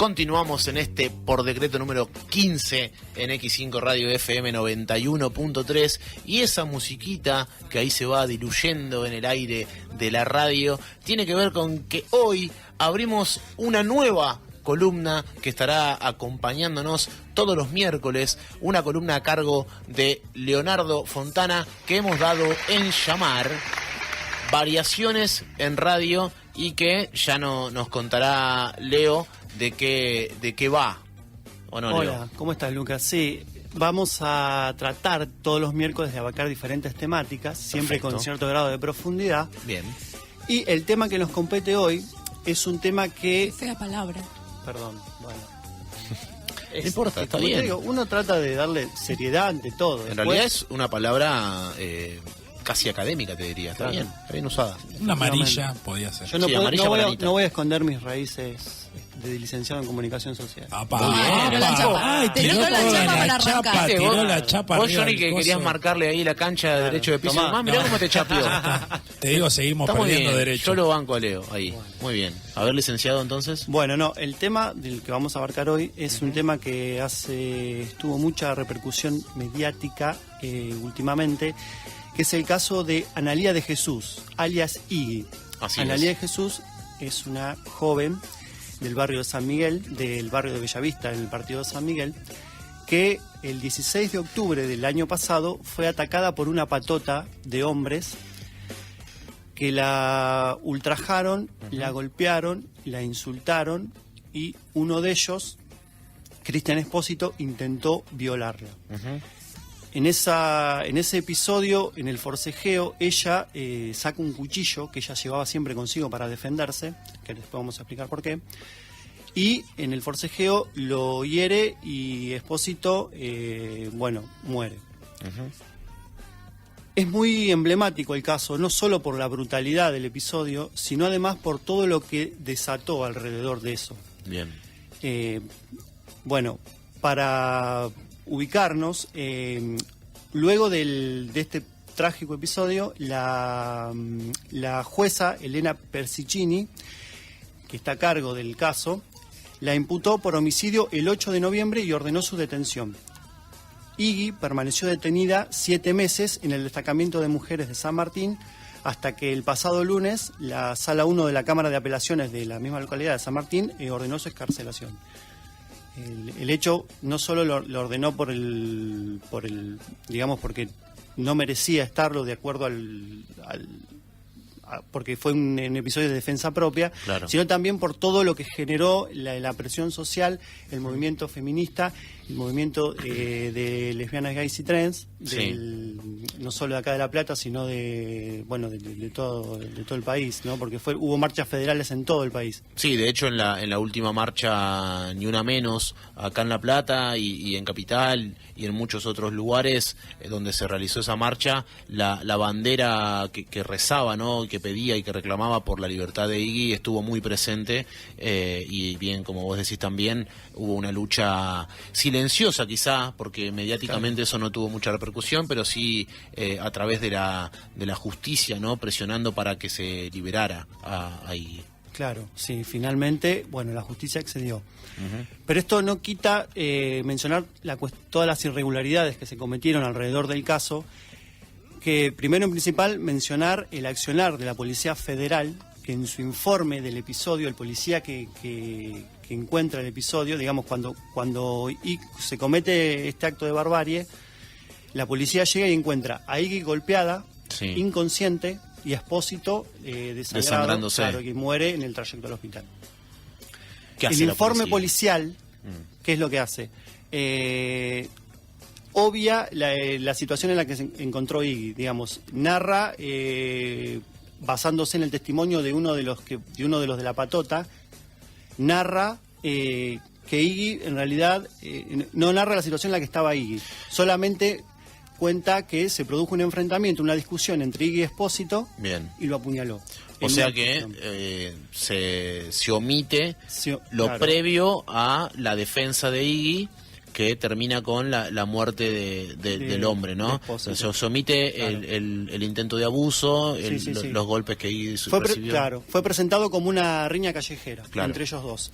Continuamos en este por decreto número 15 en X5 Radio FM 91.3 y esa musiquita que ahí se va diluyendo en el aire de la radio tiene que ver con que hoy abrimos una nueva columna que estará acompañándonos todos los miércoles, una columna a cargo de Leonardo Fontana que hemos dado en llamar Variaciones en Radio y que ya nos contará Leo de qué va. ¿O no, Hola, Leo? ¿cómo estás, Lucas? Sí, vamos a tratar todos los miércoles de abarcar diferentes temáticas, siempre Perfecto. con cierto grado de profundidad. Bien. Y el tema que nos compete hoy es un tema que... Qué fea palabra. Perdón, bueno. No importa, que, está como te bien. digo, uno trata de darle seriedad ante todo. En Después, realidad es una palabra casi académica, te diría. Está Claro. bien usada. Una amarilla podía ser. yo no, Sí, puedo- amarilla no voy a, granita. no voy a esconder mis raíces de licenciado en comunicación social. Apa, Muy bien. apa. Tiró la chapa. Ay, Tiró tiró la toda chapa para la arrancar. chapa, Viste, tiró vos- la chapa Vos, arriba Johnny, del que querías coso. marcarle ahí la cancha de derecho de piso. Tomá. Mirá cómo te chapeó. Te digo, seguimos Está muy perdiendo bien. derecho. Yo lo banco a Leo ahí. Muy bien. A ver, licenciado, entonces. Bueno, no, el tema del que vamos a abarcar hoy es un tema que tuvo mucha repercusión mediática últimamente, que es el caso de Analía de Jesús, alias Iggy. Así Analía es. de Jesús es una joven del barrio de San Miguel, del barrio de Bellavista, en el partido de San Miguel, que el 16 de octubre del año pasado fue atacada por una patota de hombres que la ultrajaron, la golpearon, la insultaron y uno de ellos, Cristian Espósito, intentó violarla. En ese episodio, en el forcejeo, ella saca un cuchillo que ella llevaba siempre consigo para defenderse, que después vamos a explicar por qué, y en el forcejeo lo hiere y Espósito, muere. Es muy emblemático el caso, no solo por la brutalidad del episodio, sino además por todo lo que desató alrededor de eso. Bien. Para ubicarnos, luego de este trágico episodio, la jueza Elena Persicini, que está a cargo del caso, la imputó por homicidio el 8 de noviembre y ordenó su detención. Iggy permaneció detenida 7 meses en el destacamento de mujeres de San Martín hasta que el pasado lunes la Sala 1 de la Cámara de Apelaciones de la misma localidad de San Martín ordenó su excarcelación. El hecho no solo lo ordenó digamos, porque no merecía estarlo de acuerdo porque fue un episodio de defensa propia, Claro. sino también por todo lo que generó la presión social, el movimiento feminista, el movimiento de lesbianas, gays y trans, Sí. no solo de acá de La Plata, sino de todo el país, ¿no? Porque hubo marchas federales en todo el país. Sí, de hecho en la última marcha Ni Una Menos, acá en La Plata y en Capital y en muchos otros lugares donde se realizó esa marcha, la bandera que rezaba, ¿no? Que pedía y que reclamaba por la libertad de Iggy estuvo muy presente y bien, como vos decís también, hubo una lucha silenciosa quizá, porque mediáticamente eso no tuvo mucha repercusión, pero sí a través de la justicia, ¿no? Presionando para que se liberara a Iggy. Claro, sí, finalmente, la justicia accedió. Pero esto no quita mencionar todas las irregularidades que se cometieron alrededor del caso, que primero en principal mencionar el accionar de la Policía Federal, que en su informe del episodio, el policía que encuentra el episodio, digamos, cuando se comete este acto de barbarie, la policía llega y encuentra a Iggy golpeada, Sí. inconsciente, y a Espósito desangrado, Desangrándose. claro, que muere en el trayecto al hospital. ¿Qué hace El la informe policía? policial, ¿qué es lo que hace? Obvia la situación en la que se encontró Iggy, digamos, narra, basándose en el testimonio de uno de los de la patota, narra que Iggy en realidad no narra la situación en la que estaba Iggy, solamente cuenta que se produjo un enfrentamiento, una discusión entre Iggy y Espósito. Bien. Y lo apuñaló. O sea que se omite lo claro. previo a la defensa de Iggy, que termina con la muerte del hombre, ¿no? Se omite claro. el intento de abuso, Sí. los golpes que Iggy Fue recibió. fue presentado como una riña callejera Claro. entre ellos dos.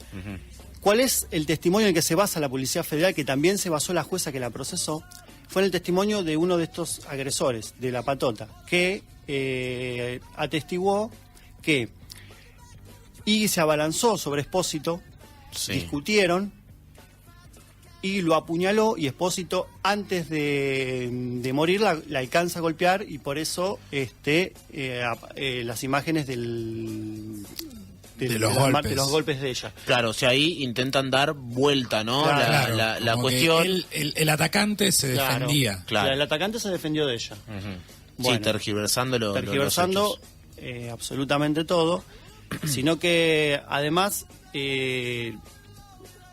¿Cuál es el testimonio en el que se basa la Policía Federal, que también se basó la jueza que la procesó? Fue en el testimonio de uno de estos agresores, de la patota, que atestiguó que Iggy se abalanzó sobre Espósito, Sí. discutieron, y lo apuñaló, y Espósito, antes de morir, la alcanza a golpear, y por eso las imágenes de los golpes de ella. Claro, o sea, ahí intentan dar vuelta, ¿no? Claro, la como que cuestión. el atacante se Claro. defendía. Claro. El atacante se defendió de ella. Sí, tergiversando los Tergiversando hechos. absolutamente todo, sino que además,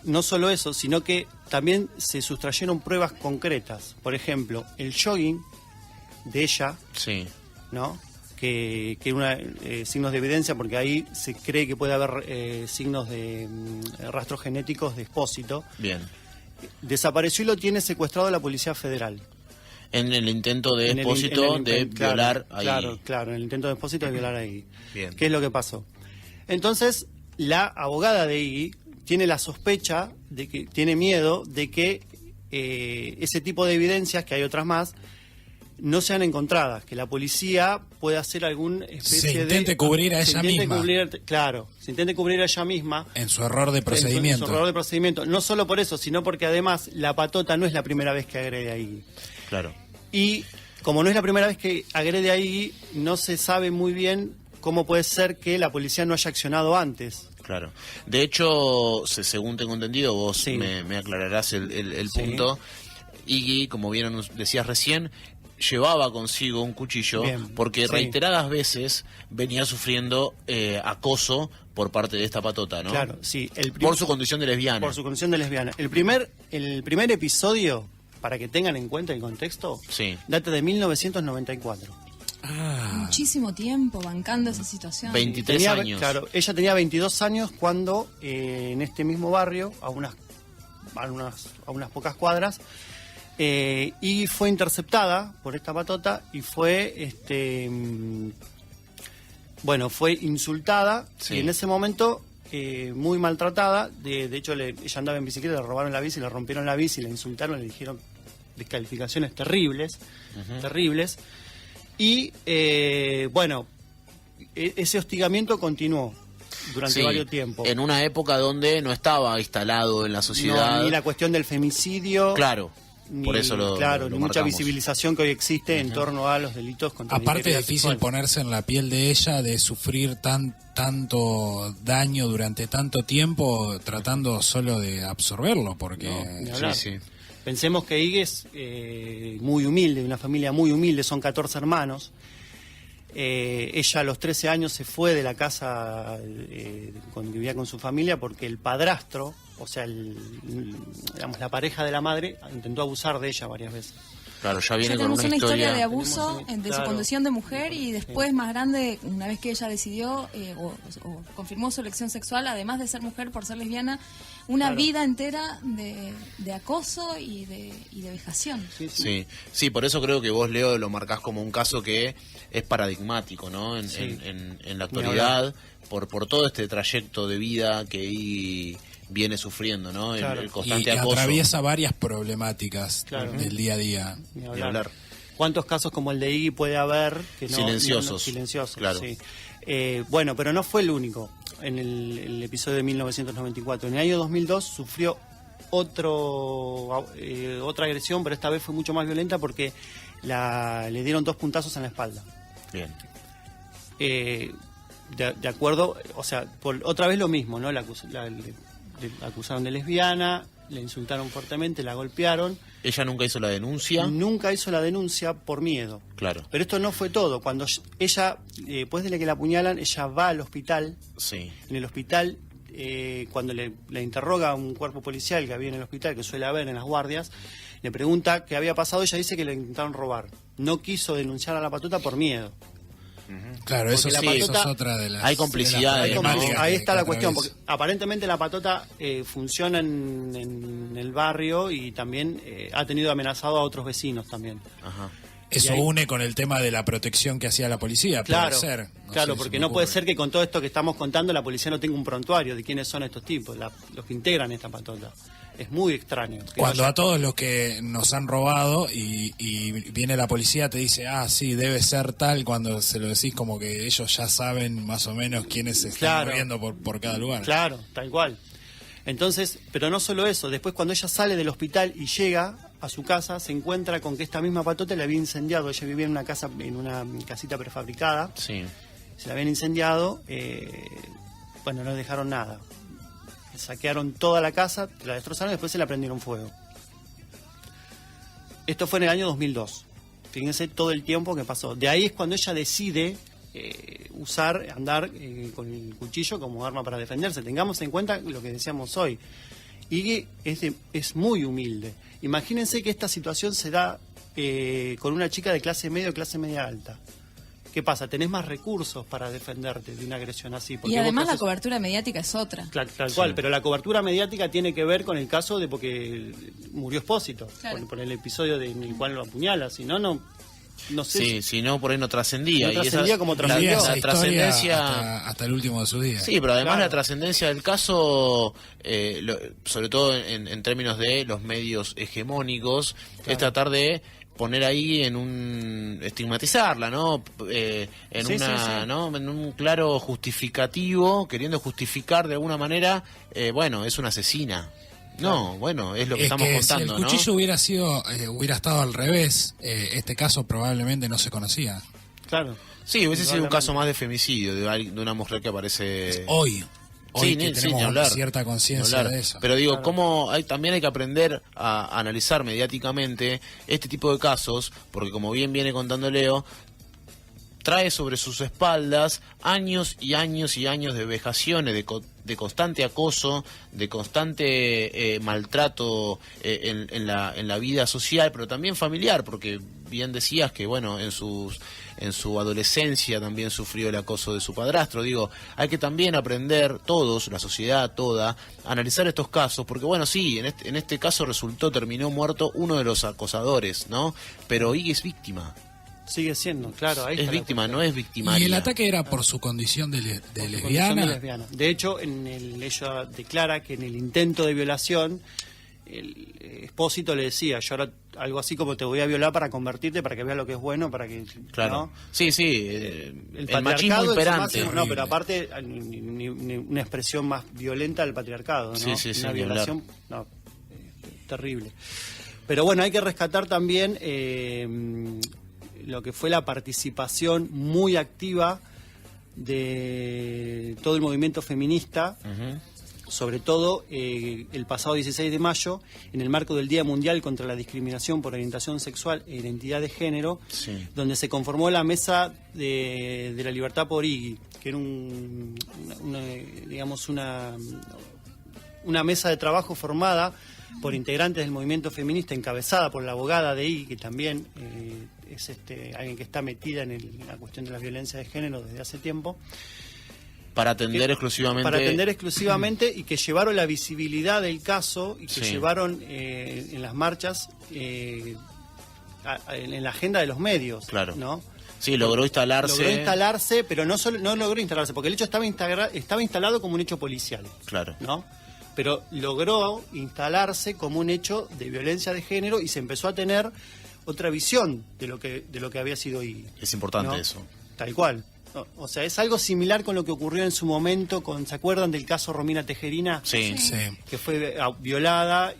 no solo eso, sino que también se sustrayeron pruebas concretas. Por ejemplo, el jogging de ella, Sí, ¿no? Que signos de evidencia, porque ahí se cree que puede haber signos de rastros genéticos de Espósito. bien. Desapareció y lo tiene secuestrado la Policía Federal. En el intento de En el Espósito de claro, violar ahí. Claro, en el intento de Espósito de violar a Iggy. Bien. ¿Qué es lo que pasó? Entonces, la abogada de Iggy tiene la sospecha, de que tiene miedo de que ese tipo de evidencias, que hay otras más, no sean encontradas, que la policía pueda hacer alguna especie Se intente cubrir a ella misma. Se intente cubrir a ella misma. En su error de procedimiento. En su error de procedimiento. No solo por eso, sino porque además la patota no es la primera vez que agrede a Iggy. Claro. Y como no es la primera vez que agrede a Iggy, no se sabe muy bien cómo puede ser que la policía no haya accionado antes. Claro. De hecho, según tengo entendido, vos Sí. me aclararás el Sí. punto. Iggy, como bien decías recién, llevaba consigo un cuchillo Bien, porque sí. reiteradas veces venía sufriendo acoso por parte de esta patota, ¿no? Claro, sí. Por su condición de lesbiana. Por su condición de lesbiana. El primer episodio, para que tengan en cuenta el contexto, Sí. data de 1994. Muchísimo tiempo bancando esa situación. 23 años. Claro, ella tenía 22 años cuando en este mismo barrio, a unas pocas cuadras, y fue interceptada por esta patota y fue fue insultada. Sí. Y en ese momento muy maltratada. De hecho, ella andaba en bicicleta, le robaron la bici, le rompieron la bici, la insultaron, le dijeron descalificaciones terribles. Y ese hostigamiento continuó durante Sí, varios tiempos. en una época donde no estaba instalado en la sociedad. No, ni la cuestión del femicidio. Claro, Ni, por eso lo ni mucha marcamos. visibilización que hoy existe en torno a los delitos contra la Aparte es integridad difícil sexual. ponerse en la piel de ella, de sufrir tanto daño durante tanto tiempo tratando solo de absorberlo, porque No, ni hablar. Sí, sí. Pensemos que Iggy es muy humilde, de una familia muy humilde, son 14 hermanos. Ella a los 13 años se fue de la casa cuando vivía con su familia porque el padrastro, o sea, la pareja de la madre, intentó abusar de ella varias veces. Claro, ya Ya viene con tenemos una una historia de historia. abuso Tenemos de su claro. condición de mujer y después más grande, una vez que ella decidió o confirmó su elección sexual, además de ser mujer por ser lesbiana, una Claro. vida entera de acoso y de vejación. Sí, por eso creo que vos, Leo, lo marcás como un caso que es paradigmático, ¿no? En la actualidad, por todo este trayecto de vida que ahí viene sufriendo, ¿no? Claro. El y constante acoso. atraviesa varias problemáticas Claro. del día a día. Ni Ni hablar. hablar. ¿Cuántos casos como el de Iggy puede haber? Que Silenciosos. silenciosos, Claro. sí. Pero no fue el único en el episodio de 1994. En el año 2002 sufrió otra agresión, pero esta vez fue mucho más violenta porque le dieron 2 puntazos en la espalda. Bien. De acuerdo, o sea, otra vez lo mismo, ¿no? Le acusaron de lesbiana, le insultaron fuertemente, la golpearon. Ella nunca hizo la denuncia. Nunca hizo la denuncia por miedo. Claro. Pero esto no fue todo. Cuando ella, después de que la apuñalan, ella va al hospital. Sí. En el hospital, cuando le interroga a un cuerpo policial que había en el hospital, que suele haber en las guardias, le pregunta qué había pasado. Ella dice que le intentaron robar. No quiso denunciar a la patota por miedo. Claro, eso Porque sí, la eso patota- es otra de las... Hay complicidad, de las ¿no? problemáticas Ahí que- está que la cuestión, porque atraviesa. aparentemente la patota funciona en el barrio y también ha tenido amenazado a otros vecinos también. Ajá. Eso ahí, une con el tema de la protección que hacía la policía, claro, puede ser. claro, sé, porque se me no puede ocurre. ser que con todo esto que estamos contando la policía no tenga un prontuario de quiénes son estos tipos, los que integran esta patota. Es muy extraño. Cuando a todos los que nos han robado y viene la policía te dice, sí, debe ser tal, cuando se lo decís como que ellos ya saben más o menos quiénes se están moviendo por cada lugar. Claro, tal cual. Entonces, pero no solo eso, después cuando ella sale del hospital y llega a su casa, se encuentra con que esta misma patota le había incendiado. Ella vivía en una casa, en una casita prefabricada. Sí. Se la habían incendiado, bueno, no dejaron nada. Saquearon toda la casa, la destrozaron y después se la prendieron fuego. Esto fue en el año 2002. Fíjense todo el tiempo que pasó. De ahí es cuando ella decide andar con el cuchillo como arma para defenderse. Tengamos en cuenta lo que decíamos hoy. Iggy es muy humilde. Imagínense que esta situación se da con una chica de clase media o clase media alta. ¿Qué pasa? Tenés más recursos para defenderte de una agresión así. Y además la cobertura mediática es otra. Tal cual, pero la cobertura mediática tiene que ver con el caso de porque murió Espósito, claro, por el episodio en el cual lo apuñala, si no sé. Sí, si no, por ahí no trascendía. No trascendía como la trascendió. Esa historia trascendencia... hasta el último de sus días. Sí, pero además Claro. la trascendencia del caso, sobre todo en términos de los medios hegemónicos, es tratar de poner ahí estigmatizarla, ¿no? Sí. ¿no? En un claro justificativo, queriendo justificar de alguna manera, bueno, es una asesina. No, bueno, es lo que Es estamos que contando, si el cuchillo ¿no? hubiera estado al revés, este caso probablemente no se conocía. Claro. Sí, hubiese sido un caso más de femicidio, de una mujer que aparece... Hoy Sí, que ni tenemos hablar, cierta ni conciencia hablar. de eso. Pero digo, también hay que aprender a analizar mediáticamente este tipo de casos, porque como bien viene contando Leo, trae sobre sus espaldas años y años y años de vejaciones, de constante acoso, de constante maltrato en la vida social, pero también familiar, porque bien decías que, bueno, en su adolescencia también sufrió el acoso de su padrastro. Digo, hay que también aprender todos, la sociedad toda, a analizar estos casos, porque bueno, sí, en este caso terminó muerto uno de los acosadores, ¿no? Pero Iggy es víctima. Sigue siendo, claro. Ahí Es está la víctima, cuestión. no es victimaria. Y el ataque era por su condición de Condición de lesbiana. lesbiana. De hecho, ella declara que en el intento de violación, el Espósito le decía, yo ahora algo así como te voy a violar para convertirte, para que veas lo que es bueno, para que... Claro. ¿no? Sí, El machismo patriarcado en su imperante. máximo- no, pero aparte ni una expresión más violenta del patriarcado, ¿no? Sí, sí, sí, una ni violación terrible. Pero bueno, hay que rescatar también lo que fue la participación muy activa de todo el movimiento feminista, sobre todo el pasado 16 de mayo, en el marco del Día Mundial contra la Discriminación por Orientación Sexual e Identidad de Género, Sí. donde se conformó la Mesa de la Libertad por Iggy, que era una mesa de trabajo formada por integrantes del movimiento feminista, encabezada por la abogada de Iggy, que también es alguien que está metida en la cuestión de la violencia de género desde hace tiempo. Para atender exclusivamente. Para atender exclusivamente y que llevaron la visibilidad del caso y que Sí. llevaron en las marchas en la agenda de los medios. Claro. ¿no? Sí, logró instalarse. Logró instalarse, pero no logró instalarse, porque el hecho estaba instalado como un hecho policial. Claro. ¿no? Pero logró instalarse como un hecho de violencia de género y se empezó a tener otra visión de lo que había sido Iggy. Es importante ¿no? eso. Tal cual. O sea, es algo similar con lo que ocurrió en su momento ¿se acuerdan del caso Romina Tejerina? Sí. Sí. Que fue violada,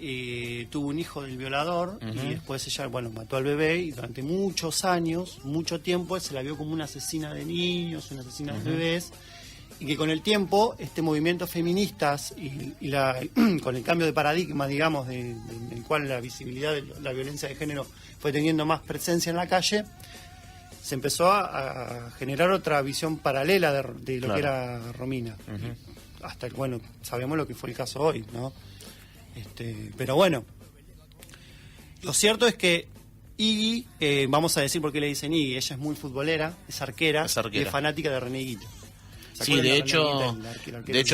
tuvo un hijo del violador y después ella, mató al bebé y durante muchos años, mucho tiempo, se la vio como una asesina de niños, una asesina de bebés, y que con el tiempo este movimiento feministas con el cambio de paradigma, digamos, en el cual la visibilidad de la violencia de género fue teniendo más presencia en la calle, se empezó a generar otra visión paralela de lo Claro. que era Romina. Hasta sabemos lo que fue el caso hoy, ¿no? Pero bueno, lo cierto es que Iggy, vamos a decir por qué le dicen Iggy, ella es muy futbolera, es arquera. Es arquera. Y es fanática de René Higuita. Sí, de hecho,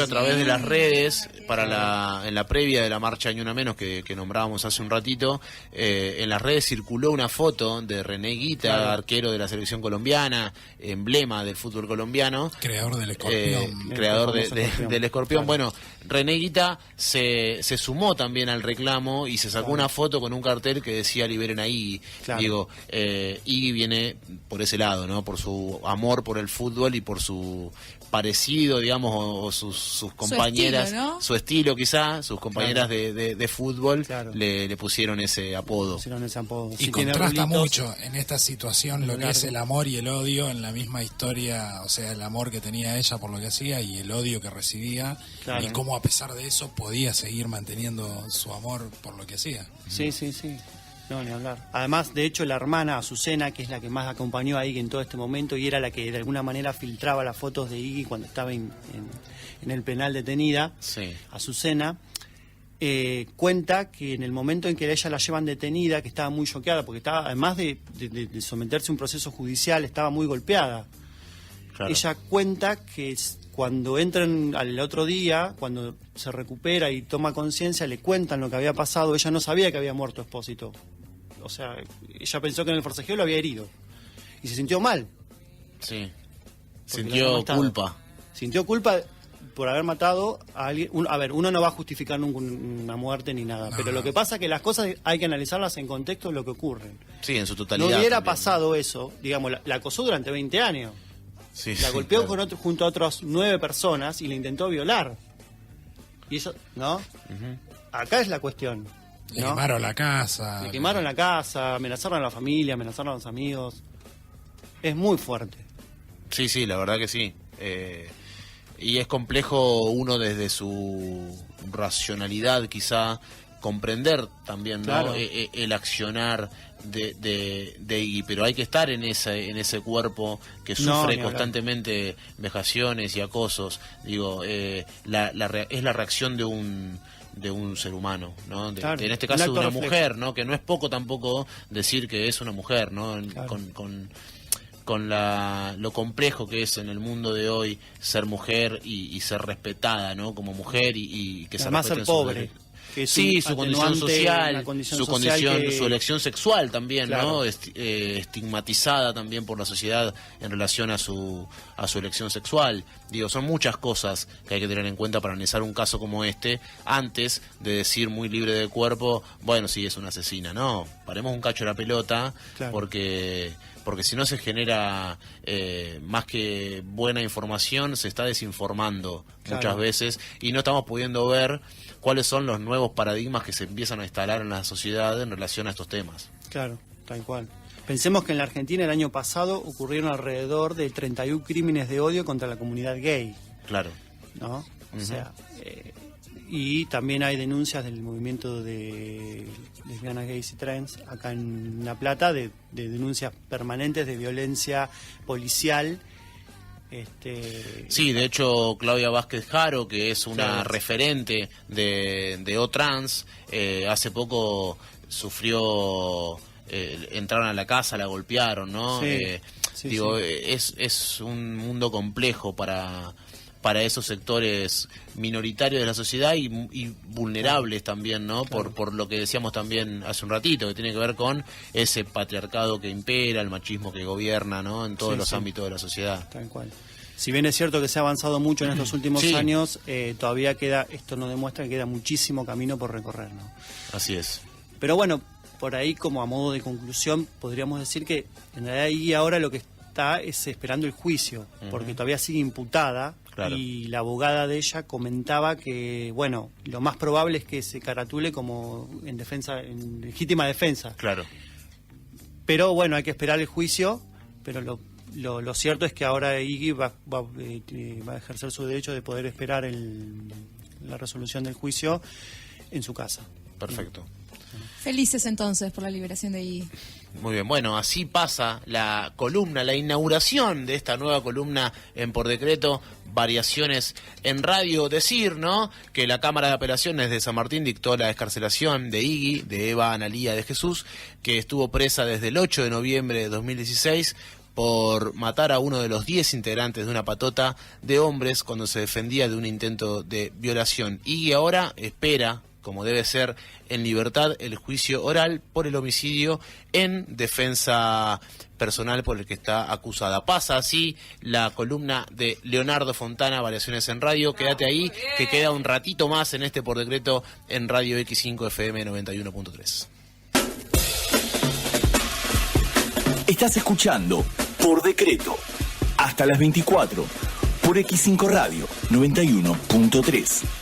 a través de las redes, en la previa de la marcha Ni Una Menos que nombrábamos hace un ratito, en las redes circuló una foto de René Guita, arquero de la selección colombiana, emblema del fútbol colombiano. Creador del Escorpión. Creador del Escorpión. Bueno, René Guita se sumó también al reclamo y se sacó una foto con un cartel que decía liberen a Iggy. Digo, Iggy viene por ese lado, ¿no? Por su amor por el fútbol y por su parecido, digamos, o sus compañeras, su estilo quizá, sus compañeras de fútbol le pusieron ese apodo. Y contrasta mucho en esta situación lo que es el amor y el odio en la misma historia, o sea, el amor que tenía ella por lo que hacía y el odio que recibía, y cómo a pesar de eso podía seguir manteniendo su amor por lo que hacía. Sí. No, ni hablar. Además, de hecho, la hermana Azucena, que es la que más acompañó a Iggy en todo este momento y era la que de alguna manera filtraba las fotos de Iggy cuando estaba en el penal detenida, Azucena, cuenta que en el momento en que ella la llevan detenida, que estaba muy choqueada, porque estaba, además de someterse a un proceso judicial, estaba muy golpeada. Ella cuenta que cuando entran al otro día, cuando se recupera y toma conciencia, le cuentan lo que había pasado. Ella no sabía que había muerto Espósito. O sea, ella pensó que en el forcejeo lo había herido. Y se sintió mal. Sí. Sintió culpa. Sintió culpa por haber matado a alguien. Uno no va a justificar nunca una muerte ni nada. Pero lo que pasa es que las cosas hay que analizarlas en contexto de lo que ocurren. Sí, en su totalidad. No hubiera pasado eso, digamos, la acosó durante 20 años. La golpeó junto a otras 9 personas y la intentó violar. Y eso, ¿no? Acá es la cuestión. Le quemaron la casa. Le quemaron la casa, amenazaron a la familia, amenazaron a los amigos. Es muy fuerte. Sí, la verdad que sí. Y es complejo uno desde su racionalidad quizá comprender también, ¿no? El accionar de Iggy, pero hay que estar en ese cuerpo que sufre constantemente vejaciones y acosos. Digo, es la reacción de un ser humano, ¿no? En este caso de una mujer, ¿no? Que no es poco tampoco decir que es una mujer, ¿no? Con lo complejo que es en el mundo de hoy ser mujer y ser respetada, ¿no? Como mujer y que se respeten ser pobre. Su condición social, su elección sexual también, ¿no? Estigmatizada también por la sociedad en relación a su elección sexual. Digo, son muchas cosas que hay que tener en cuenta para analizar un caso como este, antes de decir muy libre de cuerpo, bueno, sí, es una asesina. No, paremos un cacho la pelota, porque si no se genera más que buena información, se está desinformando muchas veces y no estamos pudiendo ver cuáles son los nuevos paradigmas que se empiezan a instalar en la sociedad en relación a estos temas. Claro, tal cual. Pensemos que en la Argentina el año pasado ocurrieron alrededor de 31 crímenes de odio contra la comunidad gay. Claro. ¿No? O sea, y también hay denuncias del movimiento de lesbianas, gays y trans acá en La Plata, de denuncias permanentes de violencia policial. Sí, de hecho Claudia Vázquez Jaro, que es una referente de O-Trans, hace poco sufrió, entraron a la casa, la golpearon, ¿no? Es un mundo complejo para esos sectores minoritarios de la sociedad y vulnerables también, ¿no? Por lo que decíamos también hace un ratito, que tiene que ver con ese patriarcado que impera, el machismo que gobierna, ¿no? En todos los ámbitos de la sociedad. Tal cual. Si bien es cierto que se ha avanzado mucho en estos últimos años, todavía esto nos demuestra que queda muchísimo camino por recorrer, ¿no? Así es. Pero bueno, por ahí como a modo de conclusión podríamos decir que en realidad ahí ahora lo que está es esperando el juicio, porque todavía sigue imputada. Y la abogada de ella comentaba que, bueno, lo más probable es que se caratule como en legítima defensa. Claro. Pero bueno, hay que esperar el juicio, pero lo cierto es que ahora Iggy va a ejercer su derecho de poder esperar la resolución del juicio en su casa. Perfecto. Felices entonces por la liberación de Iggy. Muy bien, bueno, así pasa la columna, la inauguración de esta nueva columna en Por Decreto, Variaciones en Radio. Decir, ¿no?, que la Cámara de Apelaciones de San Martín dictó la excarcelación de Iggy, de Eva Analía de Jesús, que estuvo presa desde el 8 de noviembre de 2016 por matar a uno de los 10 integrantes de una patota de hombres cuando se defendía de un intento de violación. Y ahora espera, como debe ser, en libertad el juicio oral por el homicidio en defensa personal por el que está acusada. Pasa así la columna de Leonardo Fontana, Variaciones en Radio. Quédate ahí, que queda un ratito más en este Por Decreto en Radio X5 FM 91.3. Estás escuchando Por Decreto hasta las 24 por X5 Radio 91.3.